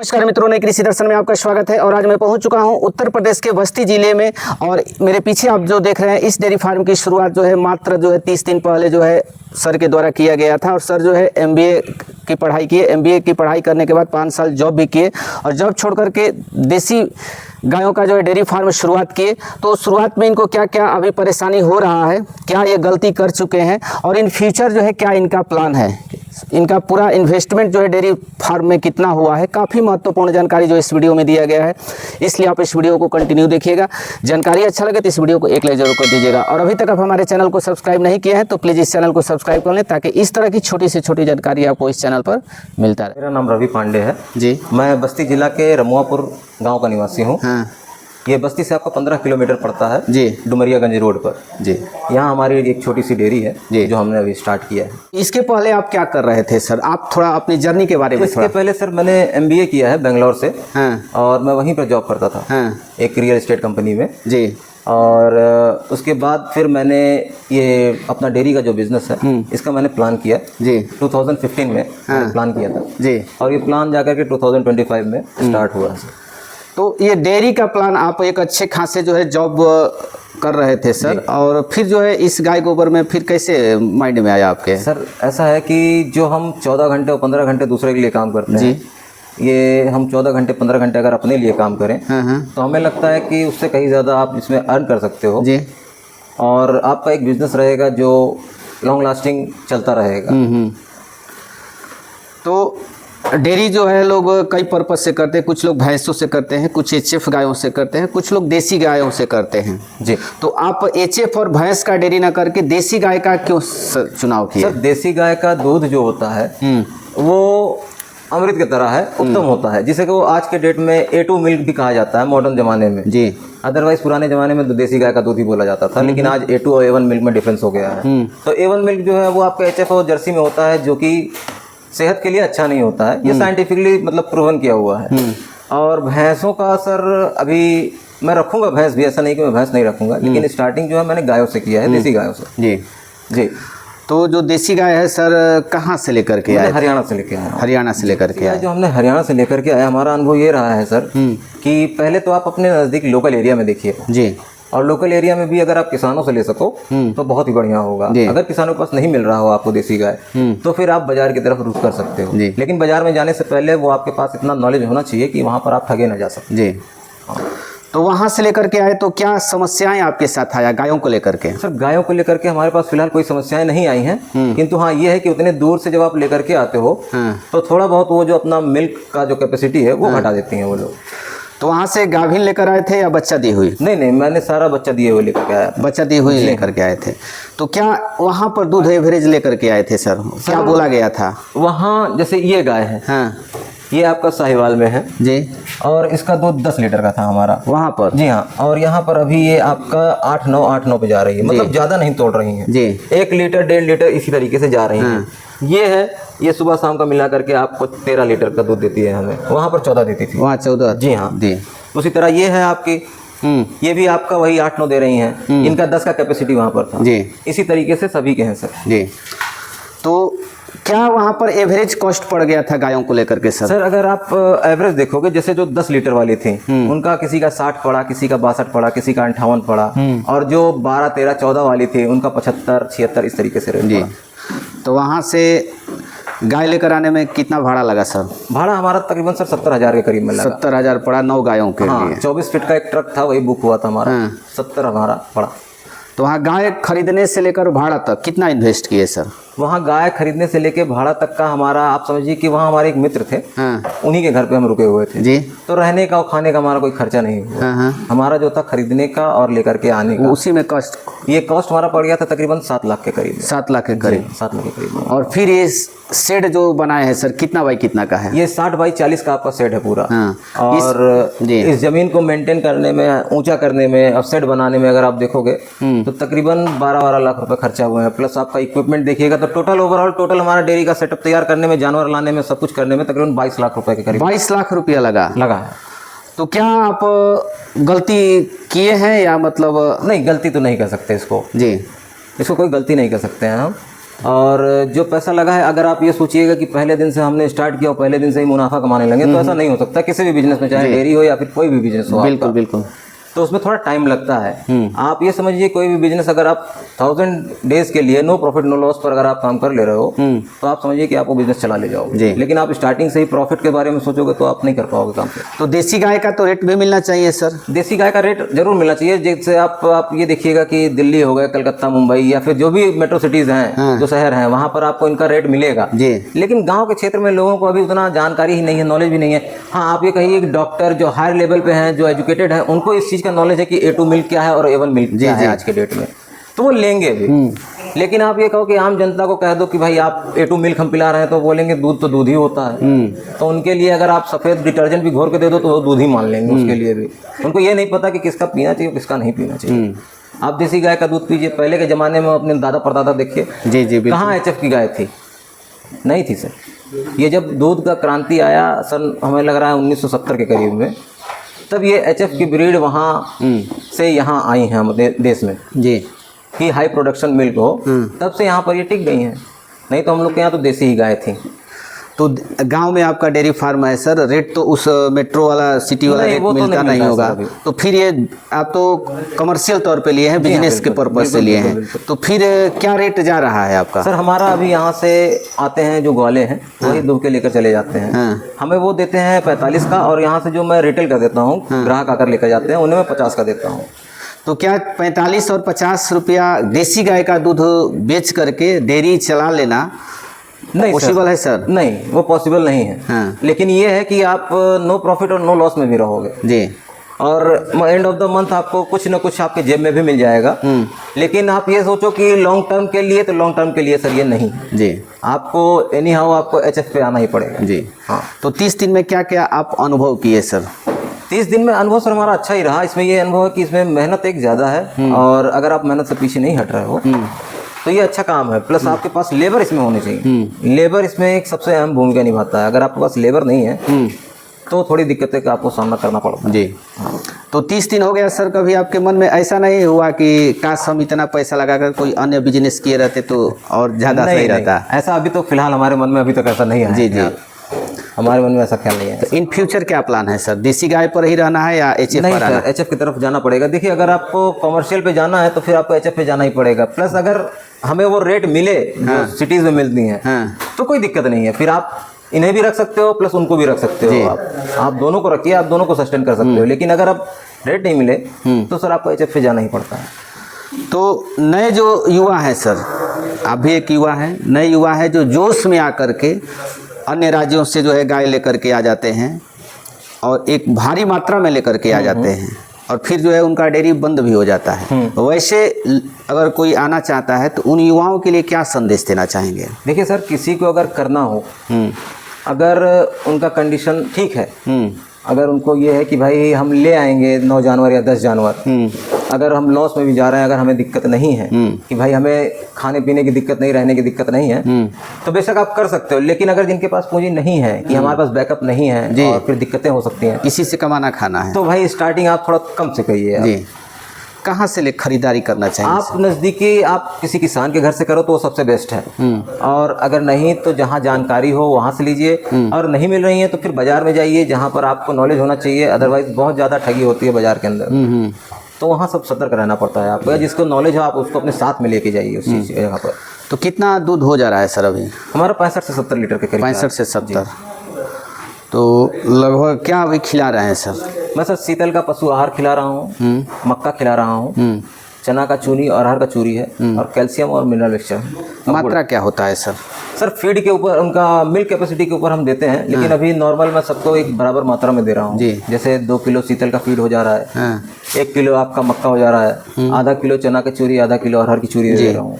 नमस्कार मित्रों, नए कृषि दर्शन में आपका स्वागत है। और आज मैं पहुंच चुका हूं उत्तर प्रदेश के बस्ती जिले में। और मेरे पीछे आप जो देख रहे हैं, इस डेयरी फार्म की शुरुआत जो है मात्र 30 दिन पहले जो है सर के द्वारा किया गया था। और सर जो है MBA की पढ़ाई किए। MBA की पढ़ाई करने के बाद 5 साल जॉब भी किए और जॉब छोड़ करके देसी गायों का जो है डेयरी फार्म शुरुआत किए। तो शुरुआत में इनको क्या क्या अभी परेशानी हो रहा है, क्या ये गलती कर चुके हैं और इन फ्यूचर जो है क्या इनका प्लान है, इनका पूरा इन्वेस्टमेंट जो है डेयरी फार्म में कितना हुआ है, काफ़ी महत्वपूर्ण जानकारी जो इस वीडियो में दिया गया है। इसलिए आप इस वीडियो को कंटिन्यू देखिएगा। जानकारी अच्छा लगे तो इस वीडियो को एक लाइक जरूर कर दीजिएगा। और अभी तक आप हमारे चैनल को सब्सक्राइब नहीं किया है तो प्लीज़ इस चैनल को सब्सक्राइब कर लें, ताकि इस तरह की छोटी से छोटी जानकारी आपको इस चैनल पर मिलता रहे। मेरा नाम रवि पांडे है जी। मैं बस्ती जिला के रमुआपुर गांव का निवासी हूं। हाँ ये बस्ती से आपको 15 किलोमीटर पड़ता है जी। डुमरियागंज रोड पर। जी। यहाँ हमारी एक छोटी सी डेयरी है जी, जो हमने अभी स्टार्ट किया है। इसके पहले आप क्या कर रहे थे सर? आप थोड़ा अपनी जर्नी के बारे में इसके पहले सर मैंने MBA किया है बेंगलोर से। हाँ और मैं वहीं पर जॉब करता था। हाँ एक रियल एस्टेट कंपनी में जी। और उसके बाद फिर मैंने ये अपना डेयरी का जो बिजनेस है इसका मैंने प्लान किया जी 2015 में। मैंने प्लान किया था जी। और ये प्लान जाकर के 2025 में स्टार्ट हुआ है। तो ये डेयरी का प्लान आप एक अच्छे खासे जो है जॉब कर रहे थे सर, और फिर जो है इस गाय गोबर में फिर कैसे माइंड में आया आपके? सर ऐसा है कि जो हम 14 घंटे और 15 घंटे दूसरे के लिए काम करते हैं जी, ये हम 14 घंटे 15 घंटे अगर अपने लिए काम करें तो हमें लगता है कि उससे कहीं ज़्यादा आप इसमें अर्न कर सकते हो जी। और आपका एक बिजनेस रहेगा जो लॉन्ग लास्टिंग चलता रहेगा। तो डेयरी जो है लोग कई पर्पज से करते हैं। कुछ लोग भैंसों से करते हैं, कुछ HF गायों से करते हैं, कुछ लोग देसी गायों से करते हैं जी। तो आप HF और भैंस का डेयरी ना करके देसी गाय का क्यों चुनाव किया? सर देसी गाय का दूध जो होता है वो अमृत की तरह है, उत्तम होता है, जिसे कि वो आज के डेट में A2 मिल्क भी कहा जाता है मॉडर्न जमाने में जी। अदरवाइज पुराने जमाने में तो देसी गाय का दूध ही बोला जाता था, लेकिन आज A2 और A1 मिल्क में डिफरेंस हो गया है। तो A1 मिल्क जो है वो आपका HF और जर्सी में होता है, जो कि सेहत के लिए अच्छा नहीं होता है। ये साइंटिफिकली मतलब प्रूवन किया हुआ है। और भैंसों का सर अभी मैं रखूंगा भैंस भी, ऐसा नहीं कि मैं भैंस नहीं रखूंगा, लेकिन स्टार्टिंग जो है मैंने गायों से किया है, देसी गायों से जी जी। तो जो देसी गाय है सर कहाँ से लेकर के आए? हरियाणा से लेके आए। हरियाणा से लेकर के आए? जो हमने हरियाणा से लेकर के आए, हमारा अनुभव ये रहा है सर कि पहले तो आप अपने नज़दीक लोकल एरिया में देखिए जी। और लोकल एरिया में भी अगर आप किसानों से ले सको तो बहुत ही बढ़िया होगा। अगर किसानों के पास नहीं मिल रहा हो आपको देसी गाय तो फिर आप बाजार की तरफ रुख कर सकते हो, लेकिन बाजार में जाने से पहले वो आपके पास इतना नॉलेज होना चाहिए कि वहाँ पर आप ठगे न जा सकें जी। तो वहाँ से लेकर के आए तो क्या समस्याएं आपके साथ आया गायों को लेकर के? सर गायों को लेकर के हमारे पास फिलहाल कोई समस्याएं नहीं आई हैं, किंतु हाँ ये है कि उतने दूर से जब आप लेकर के आते हो तो थोड़ा बहुत वो जो अपना मिल्क का जो कैपेसिटी है वो घटा देती हैं वो लोग। तो वहाँ से गाभिन लेकर आए थे या बच्चा दी हुई? नहीं, मैंने सारा बच्चा दिए हुए लेकर के आया। बच्चा दी हुई लेकर के आए थे। तो क्या वहाँ पर दूध एवरेज लेकर के आए थे सर? क्या बोला गया था वहाँ? जैसे ये गाय है हाँ, ये आपका साहिवाल में है जी, और इसका दूध 10 लीटर का था हमारा वहाँ पर जी हाँ। और यहाँ पर अभी ये आपका 8-9 पे जा रही है, मतलब ज़्यादा नहीं तोड़ रही है जी। 1 लीटर 1.5 लीटर इसी तरीके से जा रही है। ये है, ये सुबह शाम का मिला करके आपको 13 लीटर का दूध देती है हमें, वहाँ पर 14 देती थी। वहाँ 14 जी हाँ जी। उसी तरह ये है आपकी, ये भी आपका वही 8-9 दे रही हैं। इनका 10 का कैपेसिटी वहाँ पर था जी। इसी तरीके से सभी के हैं सर जी। तो क्या वहाँ पर एवरेज कॉस्ट पड़ गया था गायों को लेकर के सर? सर अगर आप एवरेज देखोगे, जैसे जो 10 लीटर वाली थी उनका किसी का 60 पड़ा, किसी का 62 पड़ा, किसी का 58 पड़ा, और जो 12, 13, 14 वाली थी उनका 75, 76 इस तरीके से रेट जी। तो वहाँ से गाय लेकर आने में कितना भाड़ा लगा सर? भाड़ा हमारा तकरीबन सर 70,000 के करीब में लगा। 70,000 पड़ा 9 गायों के लिए। 24 फीट का एक ट्रक था, वही बुक हुआ था हमारा। 70 हमारा पड़ा। तो वहाँ गाय खरीदने से लेकर भाड़ा तक कितना इन्वेस्ट किए सर? वहाँ गाय खरीदने से लेके भाड़ा तक का हमारा, आप समझिए कि वहाँ हमारे एक मित्र थे उन्हीं के घर पे हम रुके हुए थे जी। तो रहने का और खाने का हमारा कोई खर्चा नहीं हुआ। हमारा जो था खरीदने का और लेकर के आने का, उसी में कॉस्ट, ये कॉस्ट हमारा पड़ गया था तकरीबन 7 लाख के करीब। 7 लाख के करीब? 7 लाख के करीब। और फिर ये शेड जो बनाए हैं सर कितना बाई कितना का है? ये 60 बाई 40 का आपका शेड है पूरा। और इस जमीन को मेंटेन करने में, ऊंचा करने में और शेड बनाने में अगर आप देखोगे तो तकरीबन 12 लाख रुपए खर्चा हुए हैं। प्लस आपका इक्विपमेंट देखिएगा तो टोटल ओवरऑल टोटल हमारा डेयरी का सेटअप तैयार करने में, जानवर लाने में, सब कुछ करने में तकरीबन 22 लाख रुपए के करीब। 22 लाख रुपया लगा है। तो क्या आप गलती किए हैं या मतलब? नहीं, गलती तो नहीं कर सकते इसको जी, इसको कोई गलती नहीं कर सकते हैं हम। और जो पैसा लगा है, अगर आप ये सोचिएगा कि पहले दिन से हमने स्टार्ट किया और पहले दिन से ही मुनाफा कमाने लगे, तो ऐसा नहीं हो सकता किसी भी बिजनेस में, चाहे डेयरी हो या फिर कोई भी बिजनेस हो। बिल्कुल बिल्कुल। तो उसमें थोड़ा टाइम लगता है। आप ये समझिए कोई भी बिजनेस अगर आप 1000 डेज के लिए नो प्रॉफिट नो लॉस पर अगर आप काम कर ले रहे हो, तो आप समझिए कि आप वो बिजनेस चला ले जाओगे। लेकिन आप स्टार्टिंग से ही प्रॉफिट के बारे में सोचोगे तो आप नहीं कर पाओगे काम से। तो देसी गाय का तो रेट भी मिलना चाहिए सर? देसी गाय का रेट जरूर मिलना चाहिए। जैसे आप ये देखिएगा कि दिल्ली हो गए, कलकत्ता, मुंबई या फिर जो भी मेट्रो सिटीज़ हैं, जो शहर हैं, वहाँ पर आपको इनका रेट मिलेगा जी। लेकिन गांव के क्षेत्र में लोगों को अभी उतना जानकारी ही नहीं है, नॉलेज भी नहीं है। हाँ, आप ये कहिए कि डॉक्टर जो हायर लेवल पे हैं, जो एजुकेटेड हैं, उनको इस चीज़ का नॉलेज है कि A2 मिल्क क्या है और A1 मिल्क क्या है आज के डेट में, तो वो लेंगे भी। लेकिन आप ये कहो कि आम जनता को कह दो कि भाई आप A2 मिल्क हम पिला रहे हैं, तो बोलेंगे दूध तो दूध ही होता है। तो उनके लिए अगर आप सफ़ेद डिटर्जेंट भी घोर के दे दो तो वो दूध ही मान लेंगे उसके लिए भी। उनको ये नहीं पता कि किसका पीना चाहिए किसका नहीं पीना चाहिए। आप देसी गाय का दूध पीजिए। पहले के ज़माने में अपने दादा परदादा देखिए, जी जी, कहाँ HF की गाय थी? नहीं थी सर। ये जब दूध का क्रांति आया सन, हमें लग रहा है 1970 के करीब में, तब ये HF की ब्रीड वहाँ से यहाँ आई हैं हमारे देश में जी, कि हाई प्रोडक्शन मिल्क हो, तब से यहाँ पर ये टिक गई हैं। नहीं तो हम लोग के यहाँ तो देसी ही गाय थी। तो गांव में आपका डेयरी फार्म है सर, रेट तो उस मेट्रो वाला सिटी वाला रेट वो तो मिलता नहीं होगा, तो फिर ये आप तो कमर्शियल तौर पे लिए हैं, बिजनेस के पर्पज से लिए हैं, तो फिर क्या रेट जा रहा है आपका? सर हमारा अभी यहाँ से आते हैं जो ग्वाले हैं, वही दूध के लेकर चले जाते हैं। हमें वो देते हैं 45 का, और यहाँ से जो मैं रिटेल का देता हूँ, ग्राहक आकर लेकर जाते हैं, उन्हें मैं 50 का देता हूँ। तो क्या 45 और 50 रुपया देसी गाय का दूध बेच करके डेयरी चला लेना नहीं पॉसिबल है सर? नहीं, वो पॉसिबल नहीं है। हाँ। लेकिन ये है कि आप नो प्रॉफिट और नो लॉस में भी रहोगे जी, और एंड ऑफ द मंथ आपको कुछ ना कुछ आपके जेब में भी मिल जाएगा। लेकिन आप ये सोचो कि लॉन्ग टर्म के लिए, तो लॉन्ग टर्म के लिए सर ये नहीं जी, आपको एनी हाउ आपको HF पे आना ही पड़ेगा जी। हाँ। तो 30 दिन में क्या क्या आप अनुभव किए सर? 30 दिन में अनुभव सर हमारा अच्छा ही रहा। इसमें ये अनुभव है कि इसमें मेहनत एक ज़्यादा है, और अगर आप मेहनत से पीछे नहीं हट रहे हो तो ये अच्छा काम है। प्लस आपके पास लेबर इसमें होनी चाहिए। लेबर इसमें एक सबसे अहम भूमिका निभाता है। अगर आपके पास लेबर नहीं है तो थोड़ी दिक्कतें का आपको सामना करना पड़ता है जी। तो 30 दिन हो गया सर, कभी आपके मन में ऐसा नहीं हुआ कि काश हम इतना पैसा लगाकर कोई अन्य बिजनेस किए रहते तो और ज़्यादा सही रहता? ऐसा अभी तो फिलहाल हमारे मन में अभी तक ऐसा नहीं है। जी जी, हमारे मन में ऐसा ख्याल नहीं है। तो इन फ्यूचर क्या प्लान है सर? देसी गाय पर ही रहना है या HF नहीं पर आना? सर, HF की तरफ जाना पड़ेगा। देखिए, अगर आपको कमर्शियल पे जाना है तो फिर आपको HF पे जाना ही पड़ेगा। प्लस अगर हमें वो रेट मिले जो सिटीज़ में मिलती हैं, तो कोई दिक्कत नहीं है। फिर आप इन्हें भी रख सकते हो, प्लस उनको भी रख सकते हो। आप दोनों को रखिए, आप दोनों को सस्टेन कर सकते हो। लेकिन अगर आप रेट नहीं मिले तो सर आपको HF पे जाना ही पड़ता है। तो नए जो युवा हैं सर, आप भी एक युवा हैं, नए युवा हैं जो जोश में आकर के अन्य राज्यों से जो है गाय लेकर के आ जाते हैं और एक भारी मात्रा में लेकर के आ जाते हैं, और फिर जो है उनका डेयरी बंद भी हो जाता है। वैसे अगर कोई आना चाहता है तो उन युवाओं के लिए क्या संदेश देना चाहेंगे? देखिए सर, किसी को अगर करना हो, अगर उनका कंडीशन ठीक है, अगर उनको ये है कि भाई हम ले आएंगे 9 जानवर या 10 जानवर, अगर हम लॉस में भी जा रहे हैं, अगर हमें दिक्कत नहीं है कि भाई हमें खाने पीने की दिक्कत नहीं, रहने की दिक्कत नहीं है, तो बेशक आप कर सकते हो। लेकिन अगर जिनके पास पूंजी नहीं है, कि हमारे पास बैकअप नहीं है और फिर दिक्कतें हो सकती हैं, इसी से कमाना खाना है, तो भाई स्टार्टिंग आप थोड़ा कम से करिए। जी, कहाँ से ले खरीदारी करना चाहिए? आप नज़दीकी आप किसी किसान के घर से करो तो वो सबसे बेस्ट है। और अगर नहीं तो जहाँ जानकारी हो वहाँ से लीजिए, और नहीं मिल रही है तो फिर बाज़ार में जाइए जहाँ पर आपको नॉलेज होना चाहिए। अदरवाइज बहुत ज़्यादा ठगी होती है बाज़ार के अंदर, तो वहाँ सब सतर्क रहना पड़ता है आपको। जिसको नॉलेज हो आप उसको अपने साथ में लेके जाइए उस चीज़ जगह पर। तो कितना दूध हो जा रहा है सर अभी? हमारा 65 से 70 लीटर के करीब। 65 से 70। तो लगभग क्या अभी खिला रहे हैं सर? मैं सर शीतल का पशु आहार खिला रहा हूँ, मक्का खिला रहा हूँ, चना का चूनी और अरहर का चूरी है, और कैल्शियम और मिनरल मिक्सचर। मात्रा क्या होता है सर? सर फीड के ऊपर, उनका मिल्क कैपेसिटी के ऊपर हम देते हैं। लेकिन अभी नॉर्मल मैं सबको एक बराबर मात्रा में दे रहा हूँ। जैसे 2 किलो शीतल का फीड हो जा रहा है, 1 किलो आपका मक्का हो जा रहा है, आधा किलो चना की चूरी, आधा किलो अरहर की चूरी दे रहा हूँ,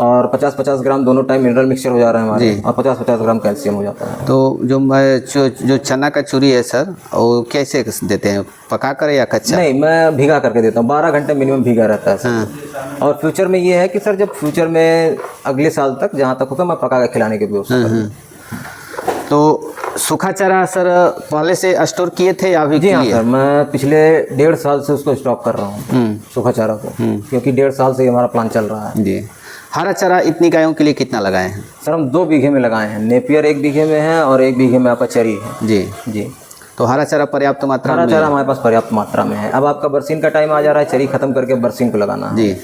और 50-50 ग्राम दोनों टाइम मिनरल मिक्सचर हो जा रहा है हमारे, और 50-50 ग्राम कैल्शियम हो जाता है। तो जो चना का चूरी है सर, वो कैसे देते हैं, पका कर या कच्चा? नहीं, मैं भीगा करके देता हूँ। 12 घंटे मिनिमम भीगा रहता है सर। और फ्यूचर में ये है कि सर जब फ्यूचर में अगले साल तक जहाँ तक होगा मैं पका के खिलाने की व्यवस्था करूँगा। तो सूखा चारा सर पहले से स्टोर किए थे या अभी? जी हाँ सर, मैं पिछले 1.5 साल से उसको स्टॉक कर रहा हूँ सूखा चारा को, क्योंकि 1.5 साल से हमारा प्लान चल रहा है। जी, हरा चारा इतनी गायों के लिए कितना लगाए हैं? सर हम 2 बीघे में लगाए हैं, नेपियर 1 बीघे में है और 1 बीघे में आपका चरी है। जी जी। तो हरा चारा पर्याप्त मात्रा हरा में चारा हमारे पास पर्याप्त मात्रा में है। अब आपका बरसीन का टाइम आ जा रहा है, चरी खत्म करके बरसीन को लगाना है। जी।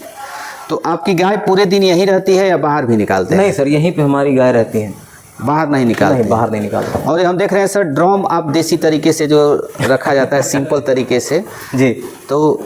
तो आपकी गाय पूरे दिन यहीं रहती है या बाहर भी निकालते हैं? नहीं सर, यहीं पे हमारी गाय रहती है, बाहर नहीं निकालते? नहीं, बाहर नहीं निकालते। और हम देख रहे हैं सर, ड्रम आप देसी तरीके से जो रखा जाता है, सिंपल तरीके से, जी। तो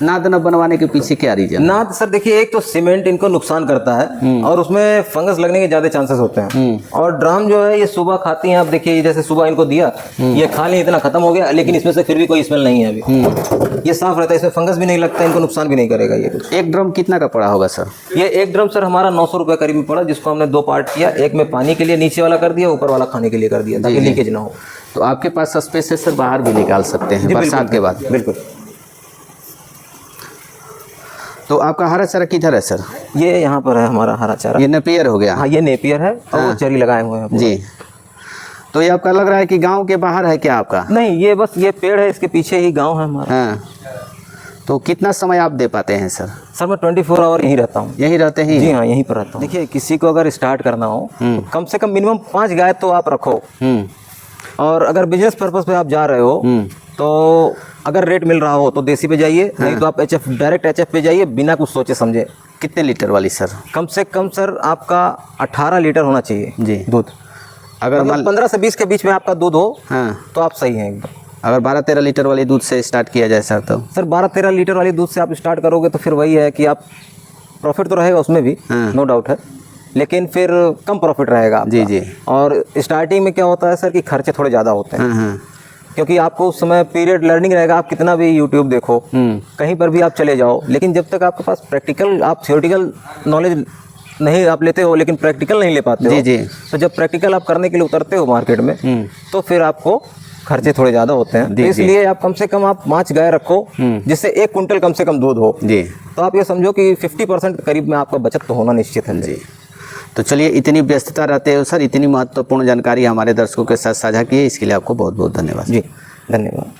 नाद न बनवाने के पीछे क्या रीजन? नाद सर देखिए, एक तो सीमेंट इनको नुकसान करता है और उसमें फंगस लगने के ज़्यादा चांसेस होते हैं। और ड्राम जो है ये सुबह खाती हैं, आप देखिए जैसे सुबह इनको दिया, ये खा लें, इतना खत्म हो गया, लेकिन इसमें से फिर भी कोई स्मेल नहीं है अभी। ये साफ रहता है, इसमें फंगस भी नहीं लगता, इनको नुकसान भी नहीं करेगा ये कुछ। एक ड्रम कितना का पड़ा होगा सर? ये एक ड्रम सर हमारा 900 रुपये करीब में पड़ा, जिसको हमने 2 पार्ट किया, एक में पानी के लिए नीचे वाला कर दिया, ऊपर वाला खाने के लिए कर दिया, ताकि लीकेज ना हो। तो आपके पास स्पेस है सर, बाहर भी निकाल सकते हैं बरसात के बाद? बिल्कुल। तो आपका हरा चारा किधर है सर? ये यहाँ पर है हमारा हरा चारा। ये नेपियर हो गया? हाँ, ये नेपियर है और वो चरी लगाए हुए हैं। जी। तो ये आपका लग रहा है कि गांव के बाहर है क्या आपका? नहीं, ये बस ये पेड़ है, इसके पीछे ही गांव है हमारा। हाँ। तो कितना समय आप दे पाते हैं सर? सर मैं 24 आवर यहीं रहता हूँ। यहीं रहते हैं? जी हाँ, यहीं पर रहता हूँ। देखिए, किसी को अगर स्टार्ट करना हो तो कम से कम मिनिमम 5 गाय तो आप रखो। और अगर बिजनेस पर्पस पे आप जा रहे हो तो अगर रेट मिल रहा हो तो देसी पे जाइए, नहीं तो आप एचएफ, डायरेक्ट एचएफ पे जाइए, बिना कुछ सोचे समझे। कितने लीटर वाली सर? कम से कम सर आपका 18 लीटर होना चाहिए जी दूध। अगर मतलब 15 से 20 के बीच में आपका दूध हो हाँ, तो आप सही हैं एकदम। अगर 12-13 लीटर वाली दूध से स्टार्ट किया जाए सर तो? सर 12-13 लीटर वाली दूध से आप स्टार्ट करोगे तो फिर वही है कि आप प्रॉफिट तो रहेगा उसमें भी, नो डाउट है, लेकिन फिर कम प्रॉफिट रहेगा आपका। जी जी। और स्टार्टिंग में क्या होता है सर कि खर्चे थोड़े ज़्यादा होते हैं। हाँ। क्योंकि आपको उस समय पीरियड लर्निंग रहेगा, आप कितना भी यूट्यूब देखो, कहीं पर भी आप चले जाओ, लेकिन जब तक आपके पास प्रैक्टिकल, आप थियोरेटिकल नॉलेज नहीं आप लेते हो लेकिन प्रैक्टिकल नहीं ले पाते हो। जी। तो जब प्रैक्टिकल आप करने के लिए उतरते हो मार्केट में तो फिर आपको खर्चे थोड़े ज़्यादा होते हैं। तो इसलिए आप कम से कम आप 5 गाय रखो, जिससे 1 कुंटल कम से कम दूध हो। जी। तो आप ये समझो कि 50% करीब में आपका बचत तो होना निश्चित है। जी। तो चलिए, इतनी व्यस्तता रहते हो सर, इतनी महत्वपूर्ण जानकारी हमारे दर्शकों के साथ साझा की है, इसके लिए आपको बहुत बहुत धन्यवाद। जी, धन्यवाद।